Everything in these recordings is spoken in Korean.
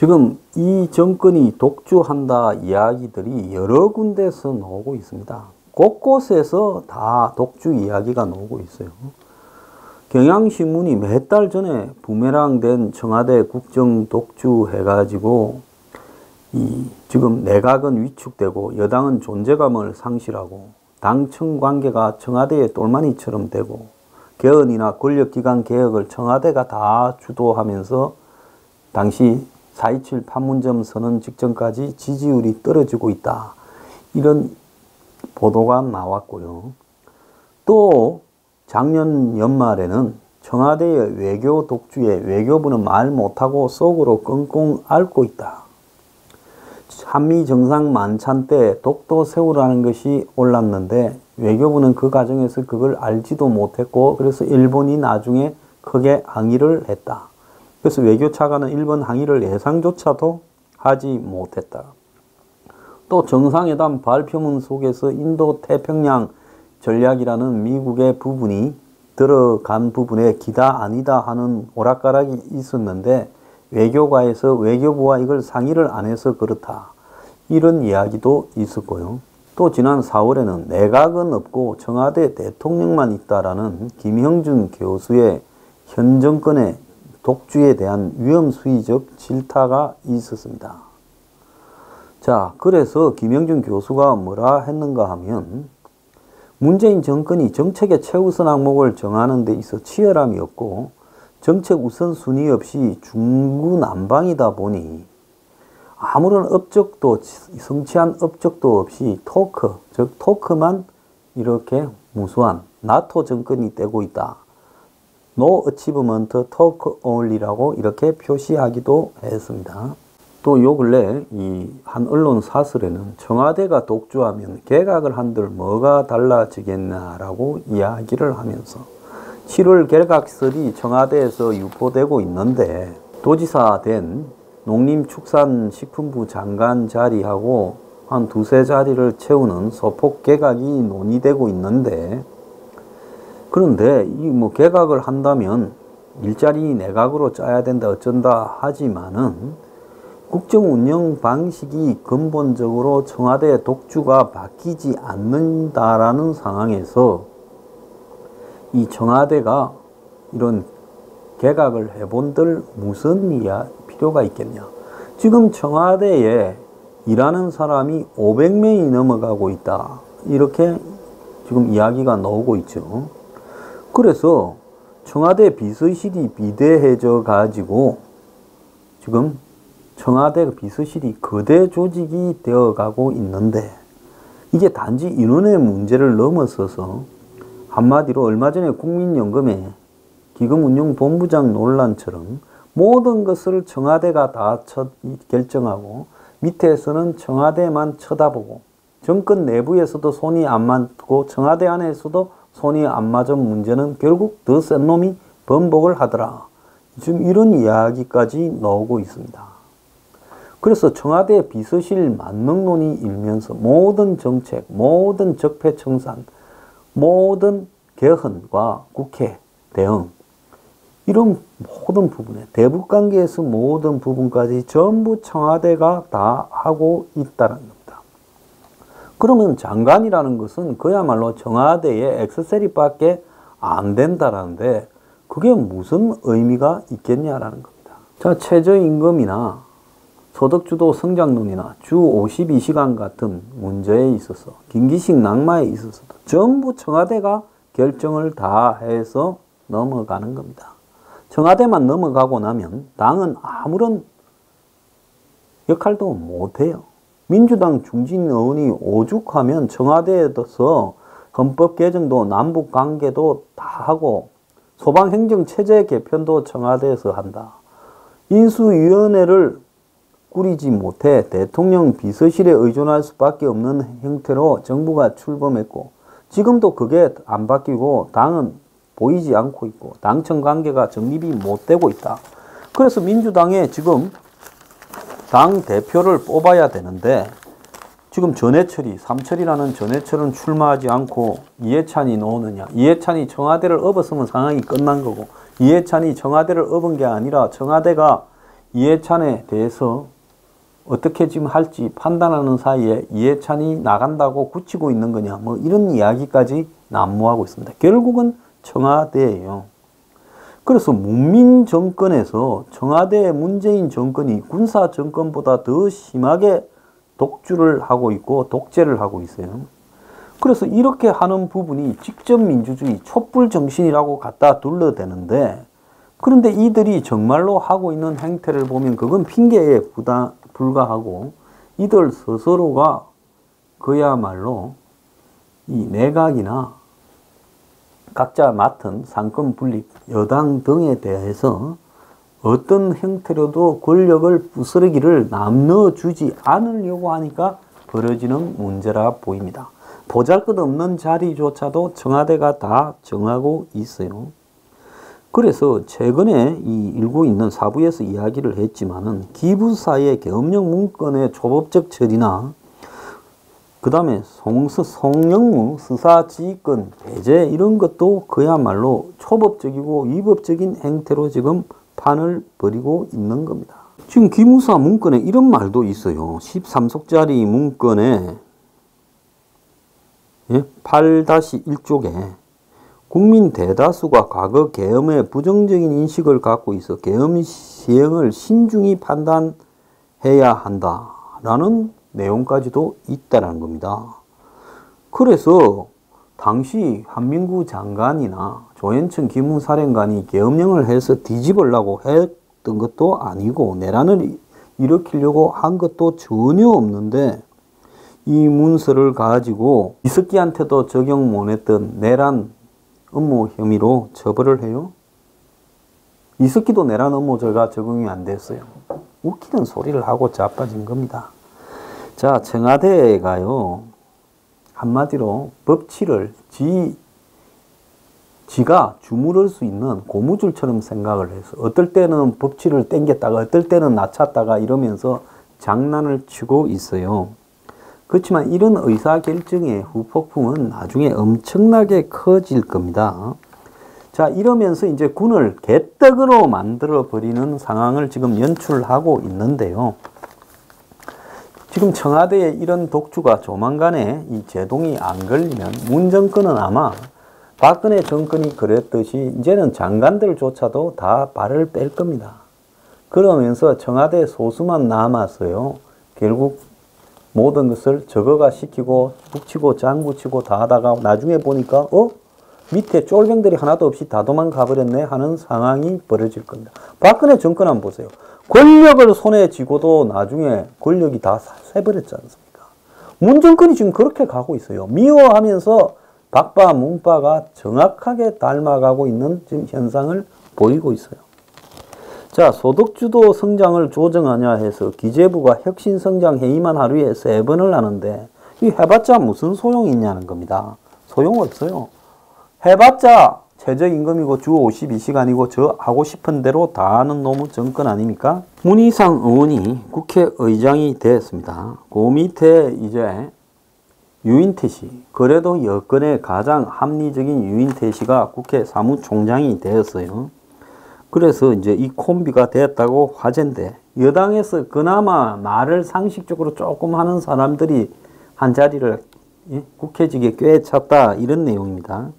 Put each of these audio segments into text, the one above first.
지금 이 정권이 독주한다 이야기들이 여러 군데서 나오고 있습니다. 곳곳에서 다 독주 이야기가 나오고 있어요. 경향신문이 몇 달 전에 부메랑 된 청와대 국정 독주 해가지고 지금 내각은 위축되고 여당은 존재감을 상실하고 당청 관계가 청와대의 똘마니처럼 되고 개헌이나 권력기관 개혁을 청와대가 다 주도하면서 당시 4.27 판문점 선언 직전까지 지지율이 떨어지고 있다. 이런 보도가 나왔고요. 또 작년 연말에는 청와대의 외교 독주에 외교부는 말 못하고 속으로 끙끙 앓고 있다. 한미 정상 만찬 때 독도 세우라는 것이 올랐는데 외교부는 그 과정에서 그걸 알지도 못했고 그래서 일본이 나중에 크게 항의를 했다. 그래서 외교차관은 일본 항의를 예상조차도 하지 못했다. 또 정상회담 발표문 속에서 인도 태평양 전략이라는 미국의 부분이 들어간 부분에 기다 아니다 하는 오락가락이 있었는데 외교가에서 외교부와 이걸 상의를 안 해서 그렇다. 이런 이야기도 있었고요. 또 지난 4월에는 내각은 없고 청와대 대통령만 있다라는 김형준 교수의 현 정권의 독주에 대한 위험수위적 질타가 있었습니다. 자, 그래서 김형준 교수가 뭐라 했는가 하면 문재인 정권이 정책의 최우선 항목을 정하는 데 있어 치열함이 없고 정책 우선순위 없이 중구난방이다 보니 아무런 업적도 성취한 업적도 없이 토크, 즉 토크만 이렇게 무수한 나토 정권이 되고 있다. No achievement, talk only라고 이렇게 표시하기도 했습니다. 또 요 근래 이 한 언론 사설에는 청와대가 독주하면 개각을 한들 뭐가 달라지겠냐라고 이야기를 하면서 7월 개각설이 청와대에서 유포되고 있는데 도지사 된 농림축산식품부 장관 자리하고 한 두세 자리를 채우는 소폭 개각이 논의되고 있는데 그런데 이 뭐 개각을 한다면 일자리 내각으로 짜야 된다 어쩐다 하지만은 국정 운영 방식이 근본적으로 청와대 독주가 바뀌지 않는다라는 상황에서 이 청와대가 이런 개각을 해본들 무슨 필요가 있겠냐. 지금 청와대에 일하는 사람이 500명이 넘어가고 있다. 이렇게 지금 이야기가 나오고 있죠. 그래서 청와대 비서실이 비대해져 가지고 지금 청와대 비서실이 거대 조직이 되어가고 있는데 이게 단지 인원의 문제를 넘어서서 한마디로 얼마 전에 국민연금의 기금운용본부장 논란처럼 모든 것을 청와대가 다 결정하고 밑에서는 청와대만 쳐다보고 정권 내부에서도 손이 안 맞고 청와대 안에서도 손이 안 맞은 문제는 결국 더 센 놈이 번복을 하더라. 지금 이런 이야기까지 나오고 있습니다. 그래서 청와대 비서실 만능론이 일면서 모든 정책, 모든 적폐청산, 모든 개헌과 국회 대응 이런 모든 부분에 대북관계에서 모든 부분까지 전부 청와대가 다 하고 있다는 겁니다. 그러면 장관이라는 것은 그야말로 청와대의 액세서리밖에 안 된다라는데 그게 무슨 의미가 있겠냐라는 겁니다. 자, 최저임금이나 소득주도 성장론이나 주 52시간 같은 문제에 있어서 김기식 낙마에 있어서도 전부 청와대가 결정을 다 해서 넘어가는 겁니다. 청와대만 넘어가고 나면 당은 아무런 역할도 못해요. 민주당 중진 의원이 오죽하면 청와대에서 헌법 개정도 남북 관계도 다 하고 소방행정체제 개편도 청와대에서 한다. 인수위원회를 꾸리지 못해 대통령 비서실에 의존할 수밖에 없는 형태로 정부가 출범했고 지금도 그게 안 바뀌고 당은 보이지 않고 있고 당청 관계가 정립이 못 되고 있다. 그래서 민주당에 지금 당 대표를 뽑아야 되는데 지금 전해철이, 삼철이라는 전해철은 출마하지 않고 이해찬이 나오느냐. 이해찬이 청와대를 업었으면 상황이 끝난 거고 이해찬이 청와대를 업은 게 아니라 청와대가 이해찬에 대해서 어떻게 지금 할지 판단하는 사이에 이해찬이 나간다고 굳히고 있는 거냐, 뭐 이런 이야기까지 난무하고 있습니다. 결국은 청와대예요. 그래서 문민 정권에서 청와대 문재인 정권이 군사 정권보다 더 심하게 독주를 하고 있고 독재를 하고 있어요. 그래서 이렇게 하는 부분이 직접 민주주의, 촛불 정신이라고 갖다 둘러대는데, 그런데 이들이 정말로 하고 있는 행태를 보면 그건 핑계에 불과하고, 이들 스스로가 그야말로 이 내각이나 각자 맡은 상권 분립, 여당 등에 대해서 어떤 형태로도 권력을 부스러기를 남겨주지 않으려고 하니까 벌어지는 문제라 보입니다. 보잘것없는 자리조차도 청와대가 다 정하고 있어요. 그래서 최근에 이 일고 있는 사부에서 이야기를 했지만은 기부사의 계엄령 문건의 초법적 처리나 그 다음에 송영무 수사지휘권 배제 이런 것도 그야말로 초법적이고 위법적인 행태로 지금 판을 벌이고 있는 겁니다. 지금 기무사 문건에 이런 말도 있어요. 13속짜리 문건에 8-1쪽에 국민 대다수가 과거 계엄에 부정적인 인식을 갖고 있어 계엄 시행을 신중히 판단해야 한다라는 내용까지도 있다는 겁니다. 그래서 당시 한민구 장관이나 조현천 기무사령관이 계엄령을 해서 뒤집으려고 했던 것도 아니고 내란을 일으키려고 한 것도 전혀 없는데, 이 문서를 가지고 이석기한테도 적용 못했던 내란 업무 혐의로 처벌을 해요. 이석기도 내란 업무죄가 적용이 안 됐어요. 웃기는 소리를 하고 자빠진 겁니다. 자, 청와대가요, 한마디로 법치를 지가 주무를 수 있는 고무줄처럼 생각을 해서 어떨 때는 법치를 당겼다가 어떨 때는 낮췄다가 이러면서 장난을 치고 있어요. 그렇지만 이런 의사결정의 후폭풍은 나중에 엄청나게 커질 겁니다. 자, 이러면서 이제 군을 개떡으로 만들어 버리는 상황을 지금 연출하고 있는데요. 지금 청와대의 이런 독주가 조만간에 이 제동이 안 걸리면 문 정권은 아마 박근혜 정권이 그랬듯이 이제는 장관들조차도 다 발을 뺄 겁니다. 그러면서 청와대 소수만 남았어요. 결국 모든 것을 저거가 시키고 북치고 장구치고 다 하다가 나중에 보니까 밑에 쫄병들이 하나도 없이 다 도망가 버렸네 하는 상황이 벌어질 겁니다. 박근혜 정권 한번 보세요. 권력을 손에 쥐고도 나중에 권력이 다 새버렸지 않습니까? 문 정권이 지금 그렇게 가고 있어요. 미워하면서 박바 문바가 정확하게 닮아가고 있는 지금 현상을 보이고 있어요. 자, 소득주도 성장을 조정하냐 해서 기재부가 혁신성장회의만 하루에 3번을 하는데 이 해봤자 무슨 소용이 있냐는 겁니다. 소용없어요. 해봤자 최저임금이고 주 52시간이고 저 하고 싶은 대로 다 하는 놈의 정권 아닙니까? 문희상 의원이 국회의장이 됐습니다. 그 밑에 이제 유인태 씨, 그래도 여권의 가장 합리적인 유인태 씨가 국회 사무총장이 되었어요. 그래서 이제 이 콤비가 됐다고 화제인데, 여당에서 그나마 말을 상식적으로 조금 하는 사람들이 한 자리를 국회직에 꿰찼다 이런 내용입니다.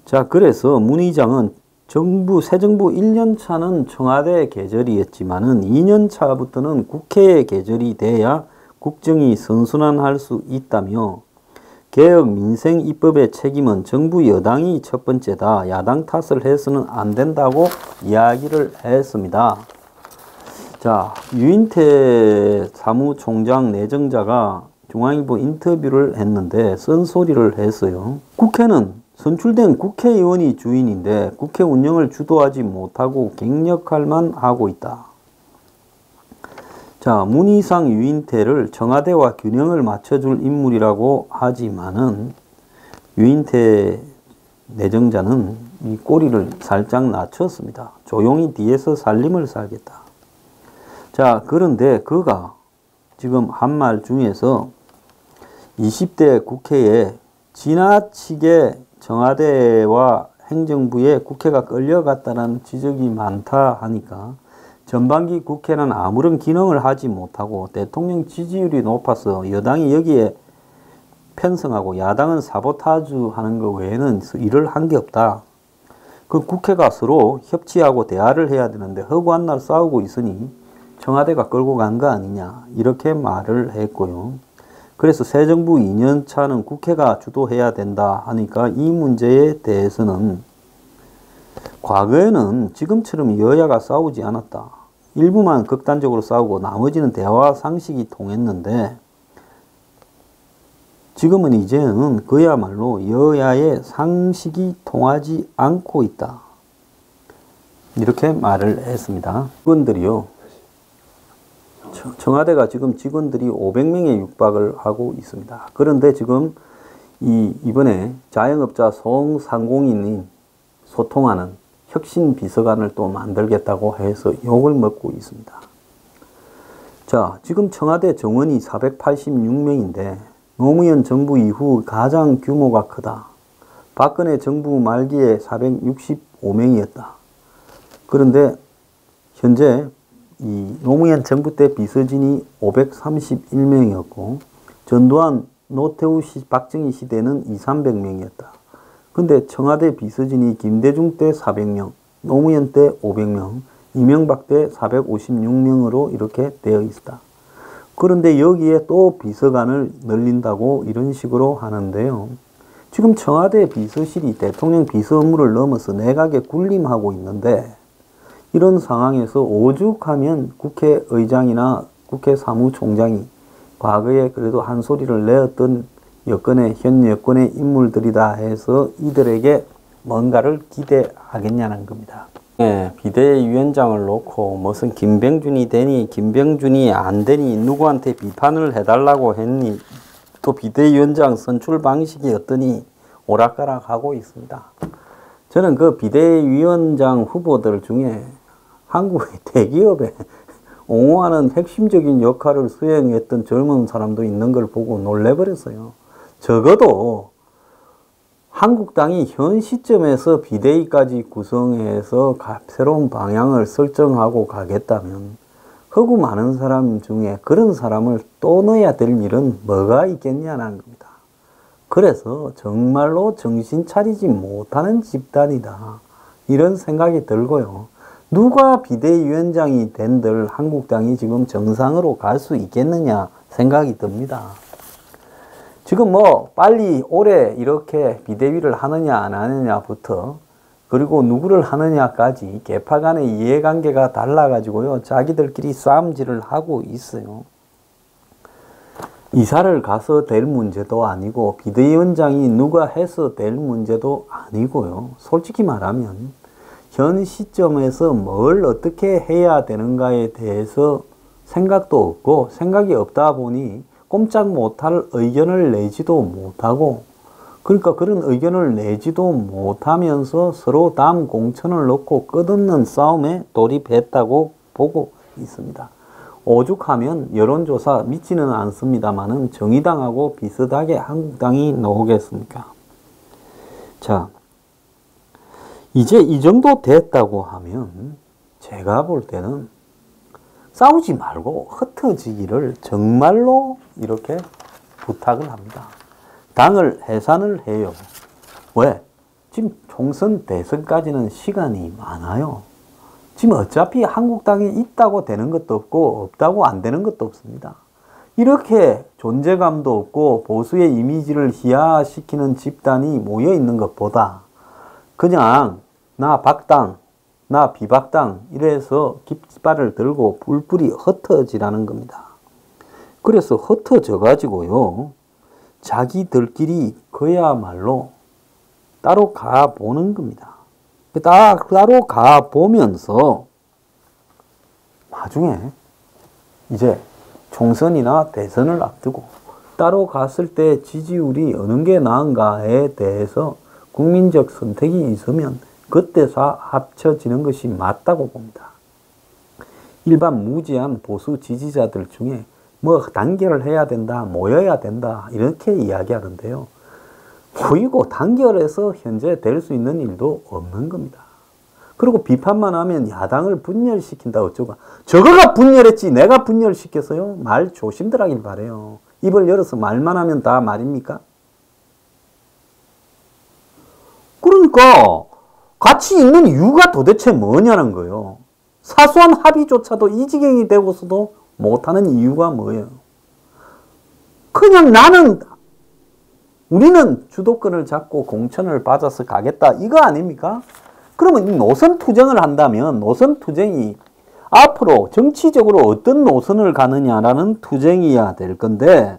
자, 그래서 문 의장은 새 정부 1년차는 청와대 계절이었지만은 2년차부터는 국회의 계절이 돼야 국정이 선순환할 수 있다며, 개혁 민생 입법의 책임은 정부 여당이 첫 번째다. 야당 탓을 해서는 안 된다고 이야기를 했습니다. 자, 유인태 사무총장 내정자가 중앙일보 인터뷰를 했는데 쓴소리를 했어요. 국회는 선출된 국회의원이 주인인데 국회 운영을 주도하지 못하고 갱력할만 하고 있다. 자, 문희상 유인태를 청와대와 균형을 맞춰줄 인물이라고 하지만은 유인태 내정자는 이 꼬리를 살짝 낮췄습니다. 조용히 뒤에서 살림을 살겠다. 자, 그런데 그가 지금 한 말 중에서 20대 국회에 지나치게 청와대와 행정부에 국회가 끌려갔다는 지적이 많다 하니까 전반기 국회는 아무런 기능을 하지 못하고 대통령 지지율이 높아서 여당이 여기에 편성하고 야당은 사보타주 하는 것 외에는 일을 한 게 없다. 그 국회가 서로 협치하고 대화를 해야 되는데 허구한 날 싸우고 있으니 청와대가 끌고 간 거 아니냐 이렇게 말을 했고요. 그래서 새 정부 2년 차는 국회가 주도해야 된다 하니까 이 문제에 대해서는 과거에는 지금처럼 여야가 싸우지 않았다. 일부만 극단적으로 싸우고 나머지는 대화 상식이 통했는데 지금은 이제는 그야말로 여야의 상식이 통하지 않고 있다. 이렇게 말을 했습니다. 직원들이요. 청와대가 지금 직원들이 500명에 육박을 하고 있습니다. 그런데 지금 이번에 자영업자 소상공인이 소통하는 혁신 비서관을 또 만들겠다고 해서 욕을 먹고 있습니다. 자, 지금 청와대 정원이 486명인데 노무현 정부 이후 가장 규모가 크다. 박근혜 정부 말기에 465명이었다. 그런데 현재 이 노무현 정부 때 비서진이 531명이었고 전두환, 노태우, 박정희 시대는 200~300명이었다. 근데 청와대 비서진이 김대중 때 400명, 노무현 때 500명, 이명박 때 456명으로 이렇게 되어 있다. 그런데 여기에 또 비서관을 늘린다고 이런 식으로 하는데요. 지금 청와대 비서실이 대통령 비서 업무를 넘어서 내각에 군림하고 있는데 이런 상황에서 오죽하면 국회의장이나 국회 사무총장이 과거에 그래도 한 소리를 내었던 현 여권의 인물들이다 해서 이들에게 뭔가를 기대하겠냐는 겁니다. 네, 비대위원장을 놓고 무슨 김병준이 되니 김병준이 안 되니 누구한테 비판을 해달라고 했니 또 비대위원장 선출 방식이 어떠니 오락가락하고 있습니다. 저는 그 비대위원장 후보들 중에 한국의 대기업에 옹호하는 핵심적인 역할을 수행했던 젊은 사람도 있는 걸 보고 놀래버렸어요. 적어도 한국당이 현 시점에서 비대위까지 구성해서 새로운 방향을 설정하고 가겠다면 허구 많은 사람 중에 그런 사람을 또 넣어야 될 일은 뭐가 있겠냐는 겁니다. 그래서 정말로 정신 차리지 못하는 집단이다. 이런 생각이 들고요. 누가 비대위원장이 된들 한국당이 지금 정상으로 갈 수 있겠느냐 생각이 듭니다. 지금 뭐 빨리 올해 이렇게 비대위를 하느냐 안 하느냐부터 그리고 누구를 하느냐까지 계파 간의 이해관계가 달라가지고요. 자기들끼리 싸움질을 하고 있어요. 이사를 가서 될 문제도 아니고 비대위원장이 누가 해서 될 문제도 아니고요. 솔직히 말하면 현 시점에서 뭘 어떻게 해야 되는가에 대해서 생각도 없고 생각이 없다 보니 꼼짝 못할 의견을 내지도 못하고 그러니까 그런 의견을 내지도 못하면서 서로 남 공천을 놓고 끝없는 싸움에 돌입했다고 보고 있습니다. 오죽하면 여론조사 믿지는 않습니다만은 정의당하고 비슷하게 한국당이 나오겠습니까? 자, 이제 이 정도 됐다고 하면 제가 볼 때는 싸우지 말고 흩어지기를 정말로 이렇게 부탁을 합니다. 당을 해산을 해요. 왜? 지금 총선 대선까지는 시간이 많아요. 지금 어차피 한국당이 있다고 되는 것도 없고 없다고 안 되는 것도 없습니다. 이렇게 존재감도 없고 보수의 이미지를 희화시키는 집단이 모여 있는 것보다 그냥 나 박당, 나 비박당 이래서 깃발을 들고 뿔뿔이 흩어지라는 겁니다. 그래서 흩어져 가지고요. 자기들끼리 그야말로 따로 가보는 겁니다. 따로 가보면서 나중에 이제 총선이나 대선을 앞두고 따로 갔을 때 지지율이 어느 게 나은가에 대해서 국민적 선택이 있으면 그때서 합쳐지는 것이 맞다고 봅니다. 일반 무지한 보수 지지자들 중에 뭐 단결을 해야 된다, 모여야 된다 이렇게 이야기하는데요. 모이고 단결해서 현재 될 수 있는 일도 없는 겁니다. 그리고 비판만 하면 야당을 분열시킨다 어쩌고. 저거가 분열했지 내가 분열시켰어요? 말 조심들 하길 바래요. 입을 열어서 말만 하면 다 말입니까? 그러니까 같이 있는 이유가 도대체 뭐냐는 거예요. 사소한 합의조차도 이 지경이 되고서도 못하는 이유가 뭐예요? 그냥 우리는 주도권을 잡고 공천을 받아서 가겠다 이거 아닙니까? 그러면 이 노선 투쟁을 한다면 노선 투쟁이 앞으로 정치적으로 어떤 노선을 가느냐라는 투쟁이어야 될 건데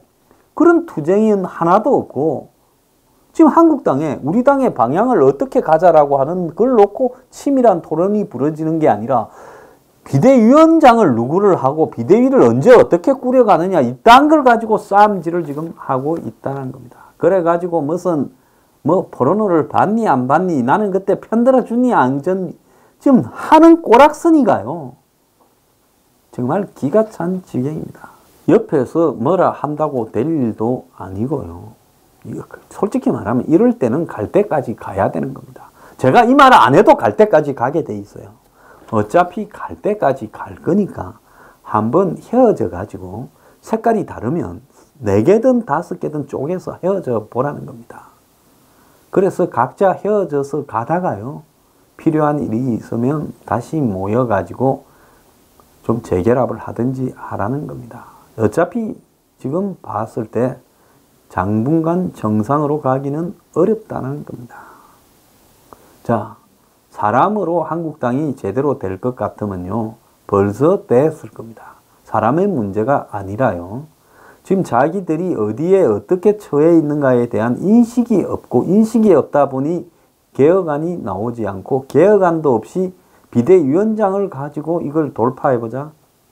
그런 투쟁은 하나도 없고 지금 한국당에 우리 당의 방향을 어떻게 가자라고 하는 걸 놓고 치밀한 토론이 벌어지는 게 아니라 비대위원장을 누구를 하고 비대위를 언제 어떻게 꾸려가느냐 이딴 걸 가지고 싸움질을 지금 하고 있다는 겁니다. 그래가지고 무슨 포르노를 받니 안 받니 나는 그때 편들어 주니 안 줬니 지금 하는 꼬락서니가요. 정말 기가 찬 지경입니다. 옆에서 뭐라 한다고 될 일도 아니고요. 솔직히 말하면 이럴 때는 갈 때까지 가야 되는 겁니다. 제가 이 말을 안 해도 갈 때까지 가게 돼 있어요. 어차피 갈 때까지 갈 거니까 한번 헤어져 가지고 색깔이 다르면 4개든 5개든 쪼개서 헤어져 보라는 겁니다. 그래서 각자 헤어져서 가다가요. 필요한 일이 있으면 다시 모여 가지고 좀 재결합을 하든지 하라는 겁니다. 어차피 지금 봤을 때 당분간 정상으로 가기는 어렵다는 겁니다. 자, 사람으로 한국당이 제대로 될 것 같으면요. 벌써 됐을 겁니다. 사람의 문제가 아니라요. 지금 자기들이 어디에 어떻게 처해 있는가에 대한 인식이 없고 인식이 없다 보니 개혁안이 나오지 않고 개혁안도 없이 비대위원장을 가지고 이걸 돌파해보자.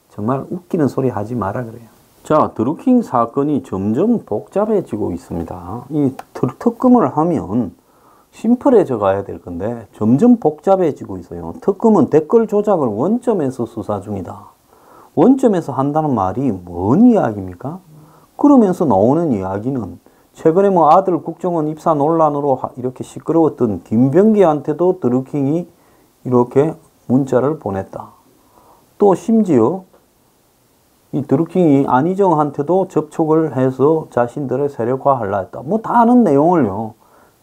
정말 웃기는 소리 하지 마라 그래요. 자, 드루킹 사건이 점점 복잡해지고 있습니다. 이 특검을 하면 심플해져 가야 될 건데 점점 복잡해지고 있어요. 특검은 댓글 조작을 원점에서 수사 중이다. 원점에서 한다는 말이 뭔 이야기입니까? 그러면서 나오는 이야기는 최근에 아들 국정원 입사 논란으로 이렇게 시끄러웠던 김병기한테도 드루킹이 이렇게 문자를 보냈다. 또 심지어 이 드루킹이 안희정한테도 접촉을 해서 자신들의 세력화하려 했다. 다 아는 내용을요.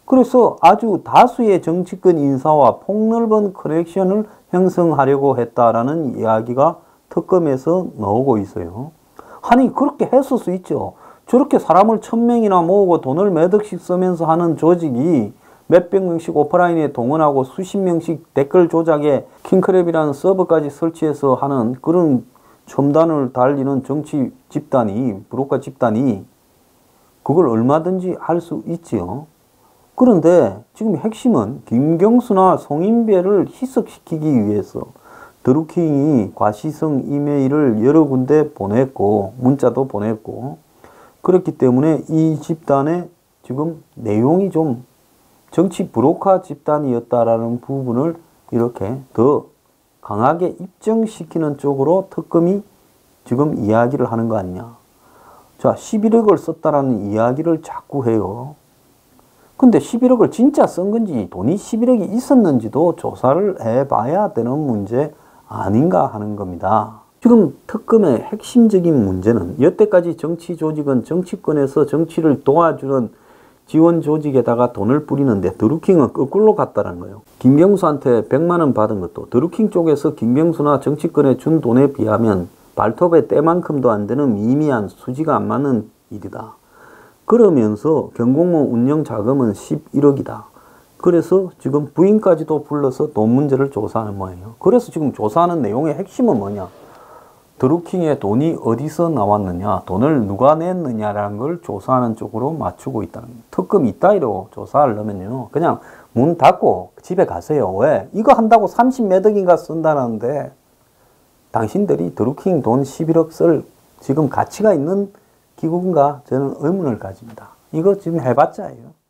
그래서 아주 다수의 정치권 인사와 폭넓은 커넥션을 형성하려고 했다라는 이야기가 특검에서 나오고 있어요. 아니 그렇게 했을 수 있죠. 저렇게 사람을 1000명이나 모으고 돈을 몇 억씩 쓰면서 하는 조직이 몇백 명씩 오프라인에 동원하고 수십 명씩 댓글 조작에 킹크랩이라는 서버까지 설치해서 하는 그런 첨단을 달리는 정치 집단이 브로커 집단이 그걸 얼마든지 할 수 있지요. 그런데 지금 핵심은 김경수나 송인배를 희석시키기 위해서 드루킹이 과시성 이메일을 여러 군데 보냈고 문자도 보냈고 그렇기 때문에 이 집단의 지금 내용이 좀 정치 브로커 집단이었다라는 부분을 이렇게 더 강하게 입증시키는 쪽으로 특검이 지금 이야기를 하는 거 아니냐. 자, 11억을 썼다라는 이야기를 자꾸 해요. 근데 11억을 진짜 쓴 건지 돈이 11억이 있었는지도 조사를 해봐야 되는 문제 아닌가 하는 겁니다. 지금 특검의 핵심적인 문제는 여태까지 정치 조직은 정치권에서 정치를 도와주는 지원 조직에다가 돈을 뿌리는데 드루킹은 거꾸로 갔다는 거예요. 김경수한테 100만 원 받은 것도 드루킹 쪽에서 김경수나 정치권에 준 돈에 비하면 발톱의 때만큼도 안 되는 미미한 수지가 안 맞는 일이다. 그러면서 경공무 운영 자금은 11억이다. 그래서 지금 부인까지도 불러서 돈 문제를 조사하는 모양이에요. 그래서 지금 조사하는 내용의 핵심은 뭐냐? 드루킹의 돈이 어디서 나왔느냐, 돈을 누가 냈느냐라는 걸 조사하는 쪽으로 맞추고 있다는 거예요. 특검 이따위로 조사하려면요, 그냥 문 닫고 집에 가세요. 왜? 이거 한다고 30몇 억인가 쓴다는데 당신들이 드루킹 돈 11억 쓸 지금 가치가 있는 기구인가? 저는 의문을 가집니다. 이거 지금 해봤자예요.